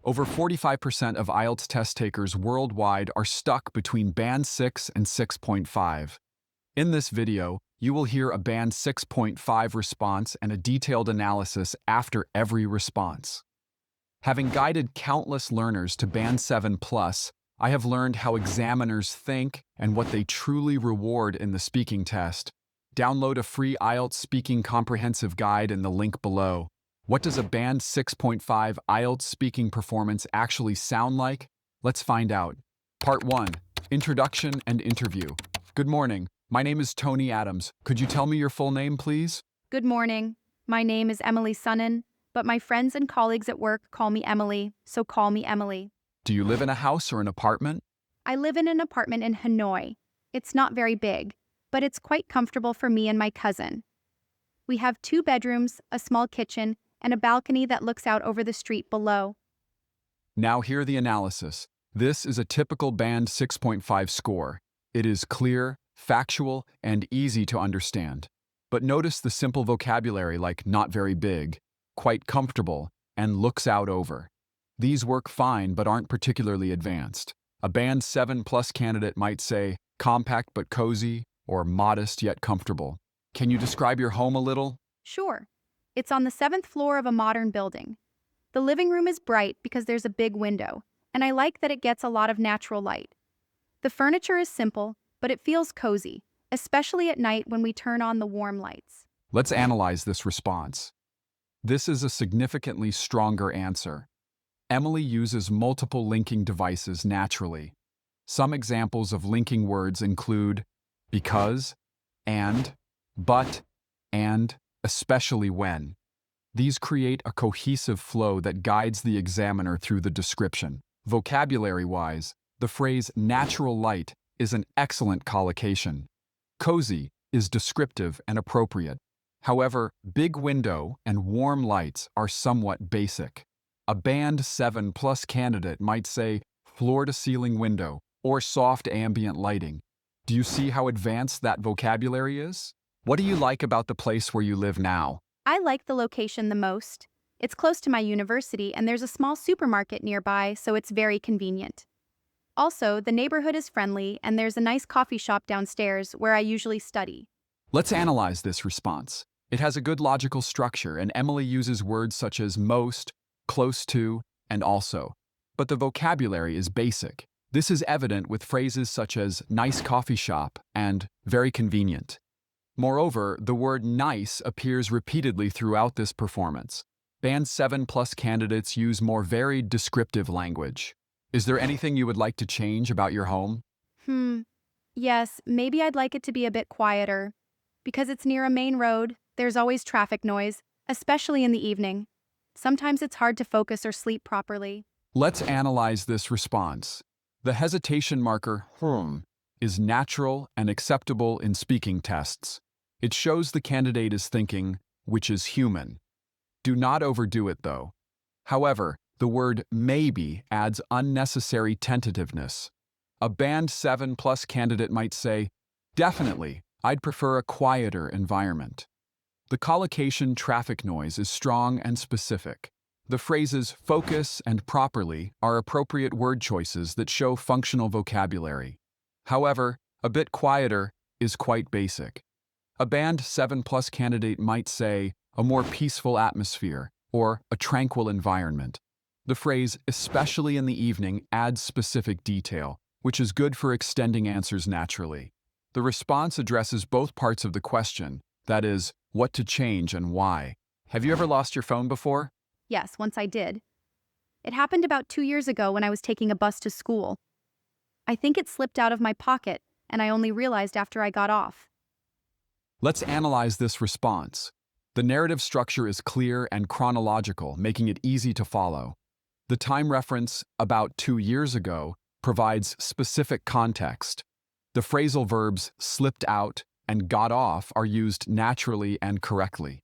Over 45% of IELTS test takers worldwide are stuck between Band 6 and 6.5. In this video, you will hear a Band 6.5 response and a detailed analysis after every response. Having guided countless learners to Band 7 Plus, I have learned how examiners think and what they truly reward in the speaking test. Download a free IELTS Speaking Comprehensive Guide in the link below. What does a Band 6.5 IELTS speaking performance actually sound like? Let's find out. Part 1. Introduction and Interview. Good morning. My name is Tony Adams. Could you tell me your full name, please? Good morning. My name is Emily Sunnan, but my friends and colleagues at work call me Emily, so call me Emily. Do you live in a house or an apartment? I live in an apartment in Hanoi. It's not very big, but it's quite comfortable for me and my cousin. We have 2 bedrooms, a small kitchen, and a balcony that looks out over the street below. Now hear the analysis. This is a typical Band 6.5 score. It is clear, factual, and easy to understand. But notice the simple vocabulary like not very big, quite comfortable, and looks out over. These work fine but aren't particularly advanced. A Band 7 Plus candidate might say compact but cozy or modest yet comfortable. Can you describe your home a little? Sure. It's on the 7th floor of a modern building. The living room is bright because there's a big window, and I like that it gets a lot of natural light. The furniture is simple, but it feels cozy, especially at night when we turn on the warm lights. Let's analyze this response. This is a significantly stronger answer. Emily uses multiple linking devices naturally. Some examples of linking words include because, and, but, and, especially when. These create a cohesive flow that guides the examiner through the description. Vocabulary-wise, the phrase natural light is an excellent collocation. Cozy is descriptive and appropriate. However, big window and warm lights are somewhat basic. A Band 7 Plus candidate might say floor-to-ceiling window or soft ambient lighting. Do you see how advanced that vocabulary is? What do you like about the place where you live now? I like the location the most. It's close to my university and there's a small supermarket nearby, so it's very convenient. Also, the neighborhood is friendly and there's a nice coffee shop downstairs where I usually study. Let's analyze this response. It has a good logical structure, and Emily uses words such as most, close to, and also. But the vocabulary is basic. This is evident with phrases such as nice coffee shop and very convenient. Moreover, the word nice appears repeatedly throughout this performance. Band 7 Plus candidates use more varied descriptive language. Is there anything you would like to change about your home? Yes, maybe I'd like it to be a bit quieter. Because it's near a main road, there's always traffic noise, especially in the evening. Sometimes it's hard to focus or sleep properly. Let's analyze this response. The hesitation marker, is natural and acceptable in speaking tests. It shows the candidate is thinking, which is human. Do not overdo it, though. However, the word maybe adds unnecessary tentativeness. A Band 7 Plus candidate might say, definitely, I'd prefer a quieter environment. The collocation traffic noise is strong and specific. The phrases focus and properly are appropriate word choices that show functional vocabulary. However, a bit quieter is quite basic. A Band 7 Plus candidate might say a more peaceful atmosphere or a tranquil environment. The phrase especially in the evening adds specific detail, which is good for extending answers naturally. The response addresses both parts of the question, that is, what to change and why. Have you ever lost your phone before? Yes, once I did. It happened about 2 years ago when I was taking a bus to school. I think it slipped out of my pocket, and I only realized after I got off. Let's analyze this response. The narrative structure is clear and chronological, making it easy to follow. The time reference, about 2 years ago, provides specific context. The phrasal verbs slipped out and got off are used naturally and correctly.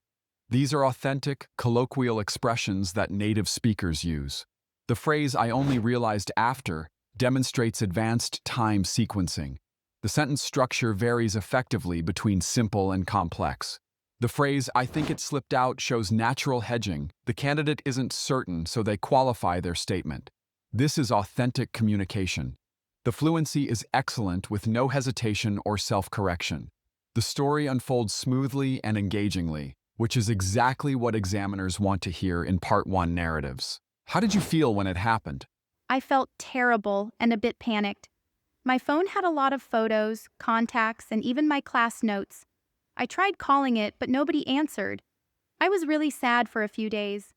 These are authentic, colloquial expressions that native speakers use. The phrase "I only realized after" demonstrates advanced time sequencing. The sentence structure varies effectively between simple and complex. The phrase, "I think it slipped out," shows natural hedging. The candidate isn't certain, so they qualify their statement. This is authentic communication. The fluency is excellent with no hesitation or self-correction. The story unfolds smoothly and engagingly, which is exactly what examiners want to hear in Part 1 narratives. How did you feel when it happened? I felt terrible and a bit panicked. My phone had a lot of photos, contacts, and even my class notes. I tried calling it, but nobody answered. I was really sad for a few days.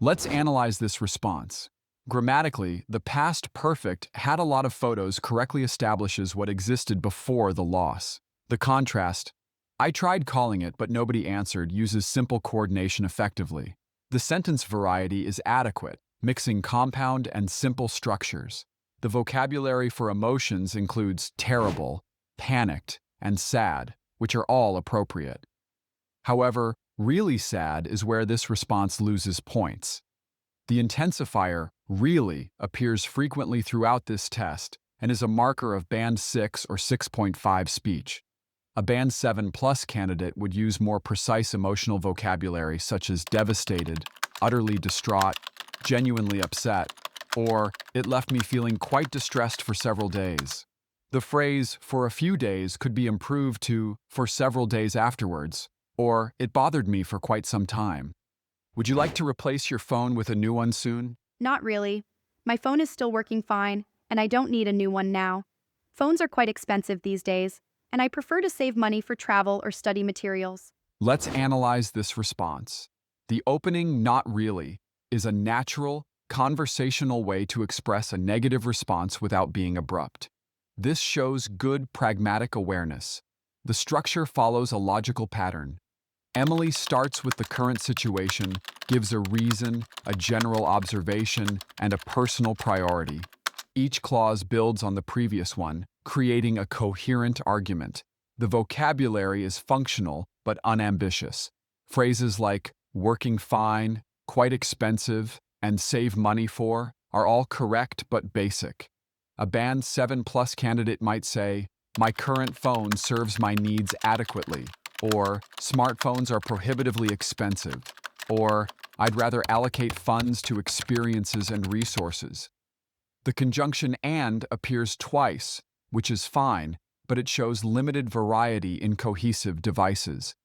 Let's analyze this response. Grammatically, the past perfect "had a lot of photos" correctly establishes what existed before the loss. The contrast, "I tried calling it, but nobody answered," uses simple coordination effectively. The sentence variety is adequate, mixing compound and simple structures. The vocabulary for emotions includes terrible, panicked, and sad, which are all appropriate. However, really sad is where this response loses points. The intensifier really appears frequently throughout this test and is a marker of Band 6 or 6.5 speech. A Band 7 plus candidate would use more precise emotional vocabulary such as devastated, utterly distraught, genuinely upset, or "it left me feeling quite distressed for several days." The phrase "for a few days" could be improved to "for several days afterwards," or "it bothered me for quite some time." Would you like to replace your phone with a new one soon? Not really. My phone is still working fine, and I don't need a new one now. Phones are quite expensive these days, and I prefer to save money for travel or study materials. Let's analyze this response. The opening "not really" is a natural, conversational way to express a negative response without being abrupt. This shows good pragmatic awareness. The structure follows a logical pattern. Emily starts with the current situation, gives a reason, a general observation, and a personal priority. Each clause builds on the previous one, creating a coherent argument. The vocabulary is functional but unambitious. Phrases like "working fine," "quite expensive," and "save money for" are all correct but basic. A Band 7 plus candidate might say, "My current phone serves my needs adequately," or "smartphones are prohibitively expensive," or "I'd rather allocate funds to experiences and resources." The conjunction "and" appears twice, which is fine, but it shows limited variety in cohesive devices.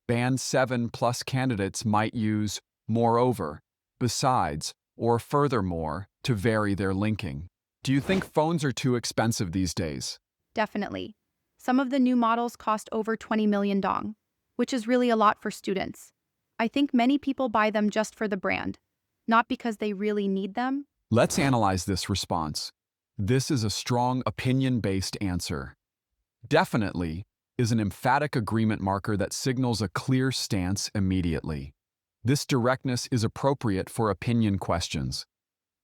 Band 7 plus candidates might use "moreover," "besides," or "furthermore" to vary their linking. Do you think phones are too expensive these days? Definitely. Some of the new models cost over 20 million dong, which is really a lot for students. I think many people buy them just for the brand, not because they really need them. Let's analyze this response. This is a strong opinion-based answer. "Definitely" is an emphatic agreement marker that signals a clear stance immediately. This directness is appropriate for opinion questions.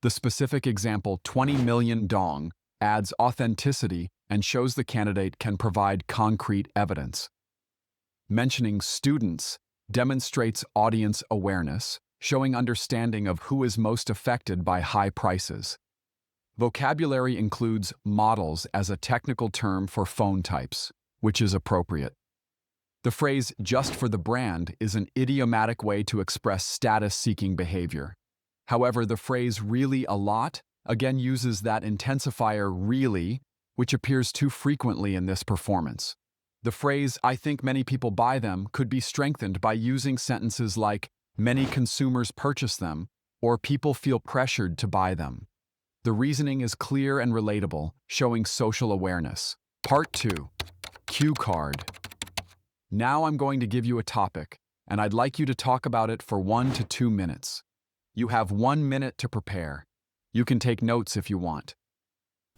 The specific example, 20 million dong, adds authenticity and shows the candidate can provide concrete evidence. Mentioning "students" demonstrates audience awareness, showing understanding of who is most affected by high prices. Vocabulary includes "models" as a technical term for phone types, which is appropriate. The phrase "just for the brand" is an idiomatic way to express status-seeking behavior. However, the phrase "really a lot" again uses that intensifier "really," which appears too frequently in this performance. The phrase "I think many people buy them" could be strengthened by using sentences like "many consumers purchase them," or "people feel pressured to buy them." The reasoning is clear and relatable, showing social awareness. Part 2. Cue card. Now I'm going to give you a topic, and I'd like you to talk about it for 1 to 2 minutes. You have 1 minute to prepare. You can take notes if you want.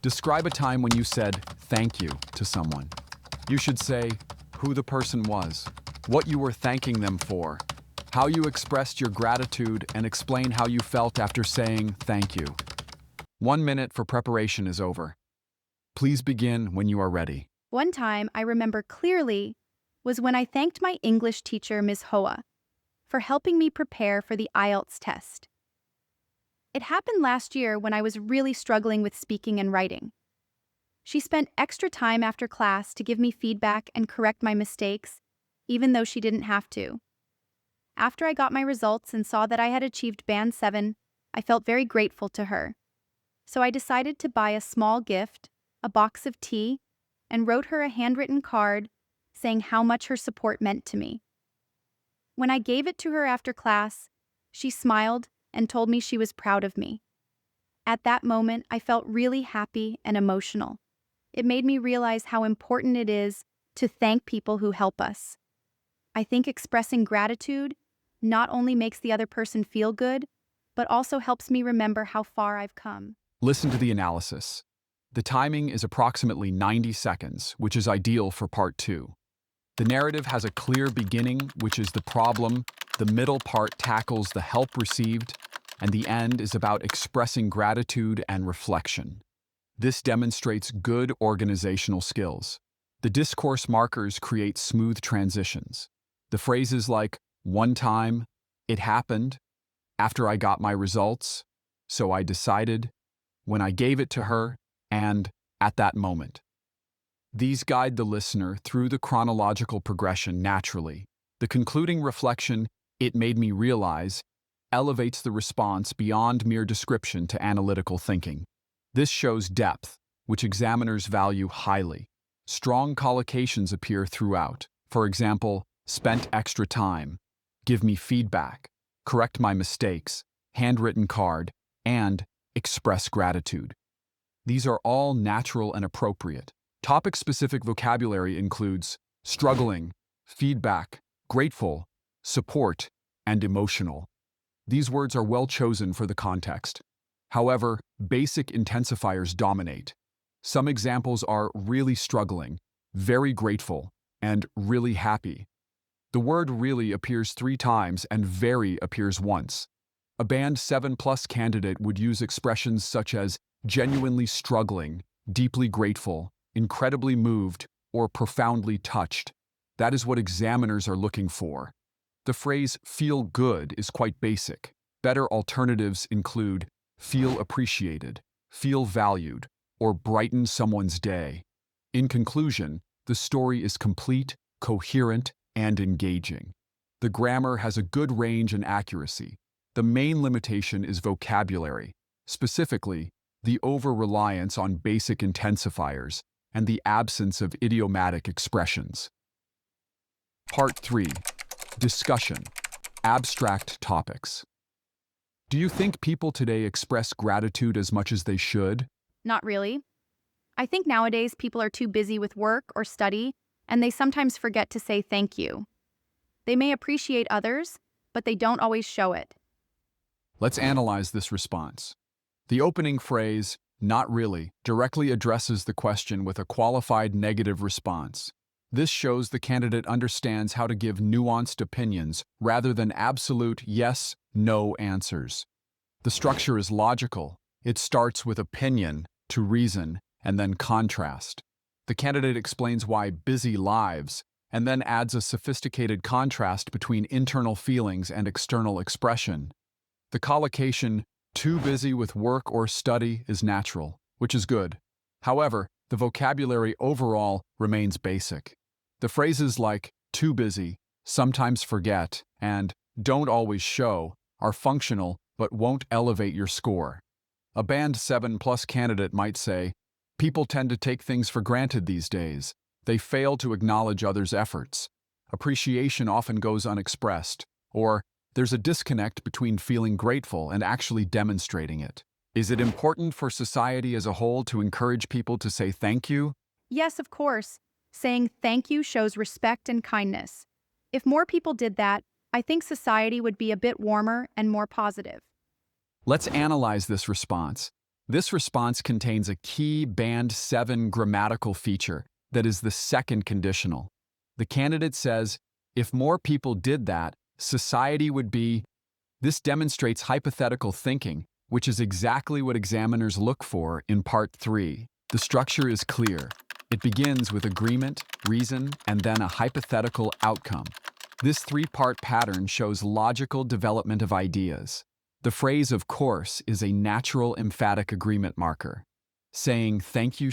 Describe a time when you said "thank you" to someone. You should say who the person was, what you were thanking them for, how you expressed your gratitude, and explain how you felt after saying "thank you." 1 minute for preparation is over. Please begin when you are ready. One time I remember clearly was when I thanked my English teacher, Ms. Hoa, for helping me prepare for the IELTS test. It happened last year when I was really struggling with speaking and writing. She spent extra time after class to give me feedback and correct my mistakes, even though she didn't have to. After I got my results and saw that I had achieved Band 7, I felt very grateful to her. So I decided to buy a small gift, a box of tea, and wrote her a handwritten card saying how much her support meant to me. When I gave it to her after class, she smiled and told me she was proud of me. At that moment, I felt really happy and emotional. It made me realize how important it is to thank people who help us. I think expressing gratitude not only makes the other person feel good, but also helps me remember how far I've come. Listen to the analysis. The timing is approximately 90 seconds, which is ideal for part 2. The narrative has a clear beginning, which is the problem, the middle part tackles the help received, and the end is about expressing gratitude and reflection. This demonstrates good organizational skills. The discourse markers create smooth transitions. The phrases like, one time, it happened, after I got my results, so I decided, when I gave it to her, and at that moment. These guide the listener through the chronological progression naturally. The concluding reflection, it made me realize, elevates the response beyond mere description to analytical thinking. This shows depth, which examiners value highly. Strong collocations appear throughout. For example, spent extra time, give me feedback, correct my mistakes, handwritten card, and express gratitude. These are all natural and appropriate. Topic-specific vocabulary includes struggling, feedback, grateful, support, and emotional. These words are well chosen for the context. However, basic intensifiers dominate. Some examples are really struggling, very grateful, and really happy. The word really appears 3 times and very appears once. A Band 7+ candidate would use expressions such as genuinely struggling, deeply grateful, incredibly moved, or profoundly touched. That is what examiners are looking for. The phrase feel good is quite basic. Better alternatives include feel appreciated, feel valued, or brighten someone's day. In conclusion, the story is complete, coherent, and engaging. The grammar has a good range and accuracy. The main limitation is vocabulary, specifically, the over-reliance on basic intensifiers and the absence of idiomatic expressions. Part 3. Discussion. Abstract topics. Do you think people today express gratitude as much as they should? Not really. I think nowadays people are too busy with work or study, and they sometimes forget to say thank you. They may appreciate others, but they don't always show it. Let's analyze this response. The opening phrase, not really, directly addresses the question with a qualified negative response. This shows the candidate understands how to give nuanced opinions rather than absolute yes, no answers. The structure is logical. It starts with opinion to reason and then contrast. The candidate explains why busy lives and then adds a sophisticated contrast between internal feelings and external expression. The collocation, too busy with work or study, is natural, which is good. However, the vocabulary overall remains basic. The phrases like too busy, sometimes forget, and don't always show are functional but won't elevate your score. A Band 7+ candidate might say, people tend to take things for granted these days. They fail to acknowledge others' efforts. Appreciation often goes unexpressed, or there's a disconnect between feeling grateful and actually demonstrating it. Is it important for society as a whole to encourage people to say thank you? Yes, of course. Saying thank you shows respect and kindness. If more people did that, I think society would be a bit warmer and more positive. Let's analyze this response. This response contains a key Band 7 grammatical feature that is the second conditional. The candidate says, if more people did that, society would be. This demonstrates hypothetical thinking, which is exactly what examiners look for in Part 3. The structure is clear. It begins with agreement, reason, and then a hypothetical outcome. This 3-part pattern shows logical development of ideas. The phrase of course is a natural emphatic agreement marker. Saying thank you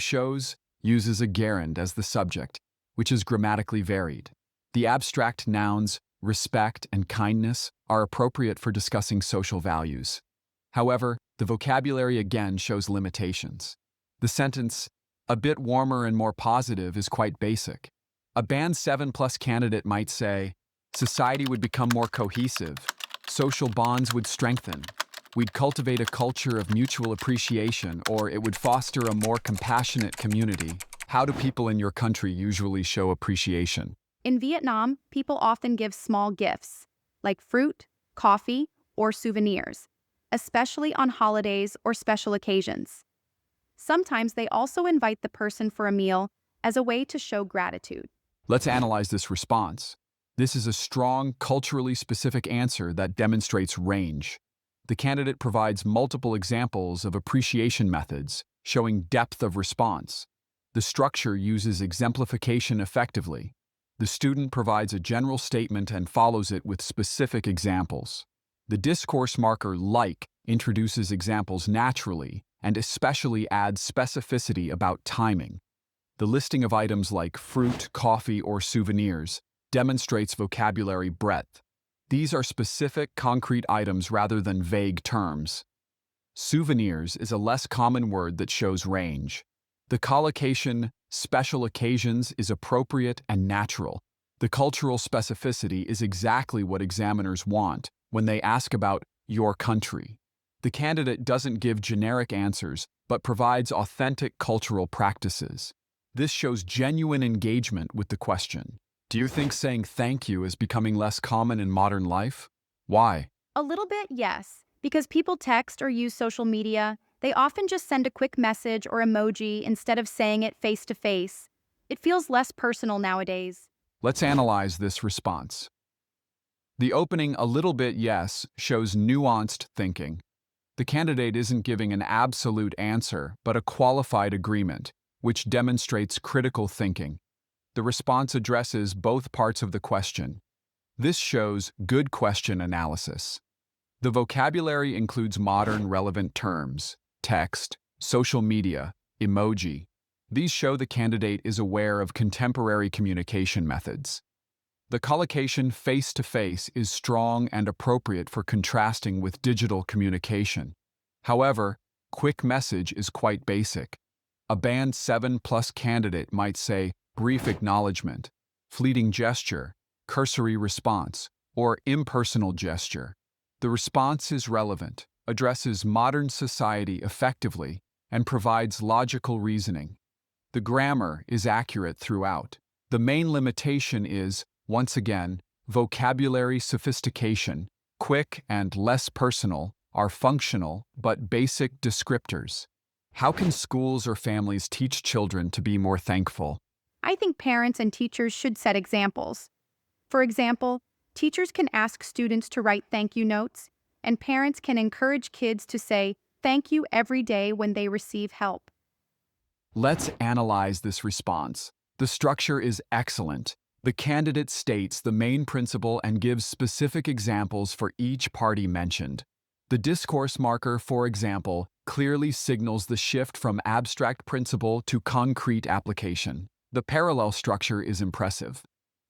uses a gerund as the subject, which is grammatically varied. The abstract nouns respect and kindness are appropriate for discussing social values. However, the vocabulary again shows limitations. The sentence, a bit warmer and more positive, is quite basic. A Band 7+ candidate might say, society would become more cohesive, social bonds would strengthen, we'd cultivate a culture of mutual appreciation, or it would foster a more compassionate community. How do people in your country usually show appreciation? In Vietnam, people often give small gifts, like fruit, coffee, or souvenirs, especially on holidays or special occasions. Sometimes they also invite the person for a meal as a way to show gratitude. Let's analyze this response. This is a strong, culturally specific answer that demonstrates range. The candidate provides multiple examples of appreciation methods, showing depth of response. The structure uses exemplification effectively. The student provides a general statement and follows it with specific examples. The discourse marker like introduces examples naturally and especially adds specificity about timing. The listing of items like fruit, coffee, or souvenirs demonstrates vocabulary breadth. These are specific, concrete items rather than vague terms. Souvenirs is a less common word that shows range. The collocation, special occasions, is appropriate and natural. The cultural specificity is exactly what examiners want when they ask about your country. The candidate doesn't give generic answers, but provides authentic cultural practices. This shows genuine engagement with the question. Do you think saying thank you is becoming less common in modern life? Why? A little bit, yes. Because people text or use social media, they often just send a quick message or emoji instead of saying it face to face. It feels less personal nowadays. Let's analyze this response. The opening "a little bit yes" shows nuanced thinking. The candidate isn't giving an absolute answer, but a qualified agreement, which demonstrates critical thinking. The response addresses both parts of the question. This shows good question analysis. The vocabulary includes modern relevant terms, text, social media, emoji. These show the candidate is aware of contemporary communication methods. The collocation face-to-face is strong and appropriate for contrasting with digital communication. However, quick message is quite basic. A Band 7+ candidate might say brief acknowledgement, fleeting gesture, cursory response, or impersonal gesture. The response is relevant, addresses modern society effectively, and provides logical reasoning. The grammar is accurate throughout. The main limitation is, once again, vocabulary sophistication. Quick and less personal are functional but basic descriptors. How can schools or families teach children to be more thankful? I think parents and teachers should set examples. For example, teachers can ask students to write thank you notes, and parents can encourage kids to say thank you every day when they receive help. Let's analyze this response. The structure is excellent. The candidate states the main principle and gives specific examples for each party mentioned. The discourse marker, for example, clearly signals the shift from abstract principle to concrete application. The parallel structure is impressive.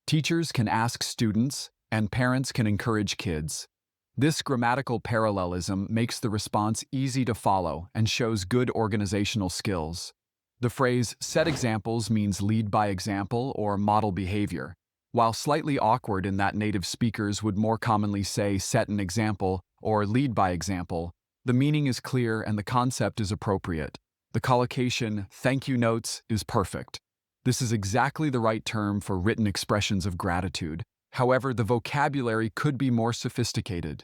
Teachers can ask students, and parents can encourage kids. This grammatical parallelism makes the response easy to follow and shows good organizational skills. The phrase set examples means lead by example or model behavior. While slightly awkward in that native speakers would more commonly say set an example or lead by example, the meaning is clear and the concept is appropriate. The collocation thank you notes is perfect. This is exactly the right term for written expressions of gratitude. However, the vocabulary could be more sophisticated.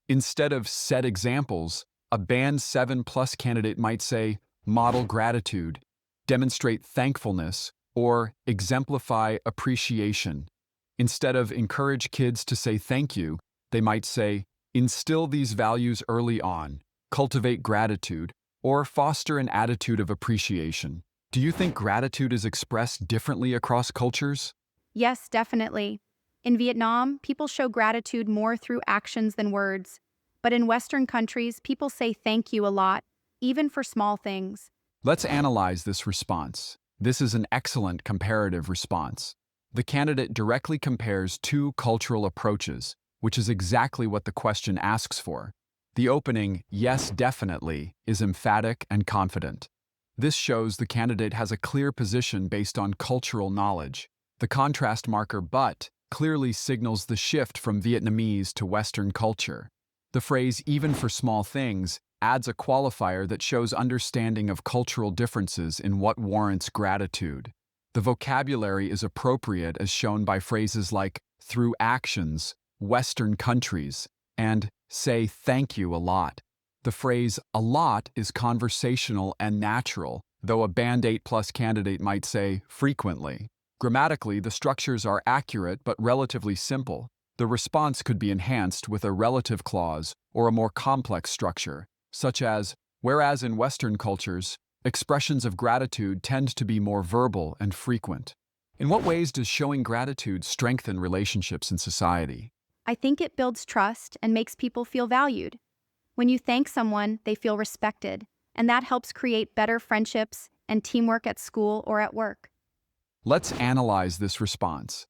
Instead of set examples, a Band 7+ candidate might say model gratitude, demonstrate thankfulness, or exemplify appreciation. Instead of encourage kids to say thank you, they might say instill these values early on, cultivate gratitude, or foster an attitude of appreciation. Do you think gratitude is expressed differently across cultures? Yes, definitely. In Vietnam, people show gratitude more through actions than words. But in Western countries, people say thank you a lot, even for small things. Let's analyze this response. This is an excellent comparative response. The candidate directly compares two cultural approaches, which is exactly what the question asks for. The opening, "Yes, definitely," is emphatic and confident. This shows the candidate has a clear position based on cultural knowledge. The contrast marker "but" clearly signals the shift from Vietnamese to Western culture. The phrase "even for small things" adds a qualifier that shows understanding of cultural differences in what warrants gratitude. The vocabulary is appropriate as shown by phrases like "through actions," "Western countries," and "say thank you a lot." The phrase "a lot" is conversational and natural, though a Band 8+ candidate might say "frequently." Grammatically, the structures are accurate but relatively simple. The response could be enhanced with a relative clause or a more complex structure, such as, "Whereas in Western cultures, expressions of gratitude tend to be more verbal and frequent." In what ways does showing gratitude strengthen relationships in society? I think it builds trust and makes people feel valued. When you thank someone, they feel respected, and that helps create better friendships and teamwork at school or at work. Let's analyze this response.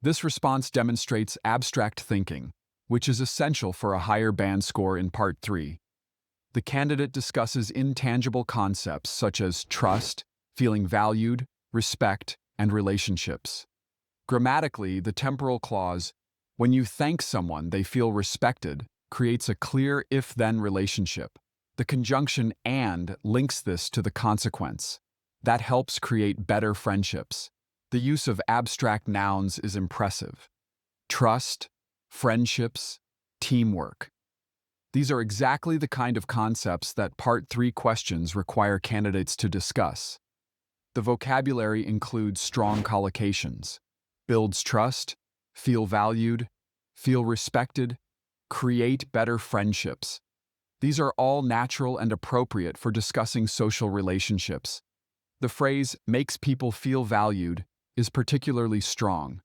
This response demonstrates abstract thinking, which is essential for a higher band score in Part 3. The candidate discusses intangible concepts such as trust, feeling valued, respect, and relationships. Grammatically, the temporal clause, "when you thank someone, they feel respected," creates a clear if-then relationship. The conjunction "and" links this to the consequence. That helps create better friendships. The use of abstract nouns is impressive. Trust, friendships, teamwork. These are exactly the kind of concepts that Part 3 questions require candidates to discuss. The vocabulary includes strong collocations: builds trust, feel valued, feel respected, create better friendships. These are all natural and appropriate for discussing social relationships. The phrase "makes people feel valued" is particularly strong.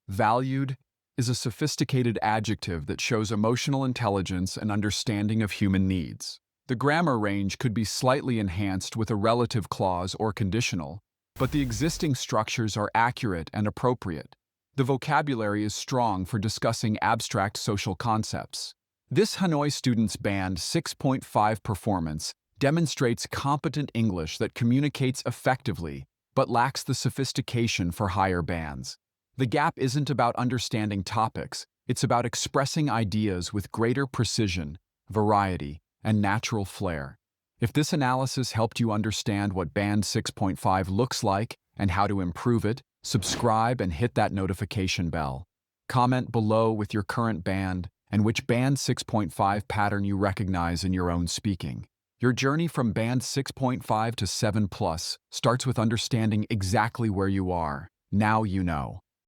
Valued is a sophisticated adjective that shows emotional intelligence and understanding of human needs. The grammar range could be slightly enhanced with a relative clause or conditional, but the existing structures are accurate and appropriate. The vocabulary is strong for discussing abstract social concepts. This Hanoi student's Band 6.5 performance demonstrates competent English that communicates effectively but lacks the sophistication for higher bands. The gap isn't about understanding topics, it's about expressing ideas with greater precision, variety, and natural flair. If this analysis helped you understand what Band 6.5 looks like and how to improve it, subscribe and hit that notification bell. Comment below with your current band and which Band 6.5 pattern you recognize in your own speaking. Your journey from Band 6.5 to 7+ starts with understanding exactly where you are. Now you know.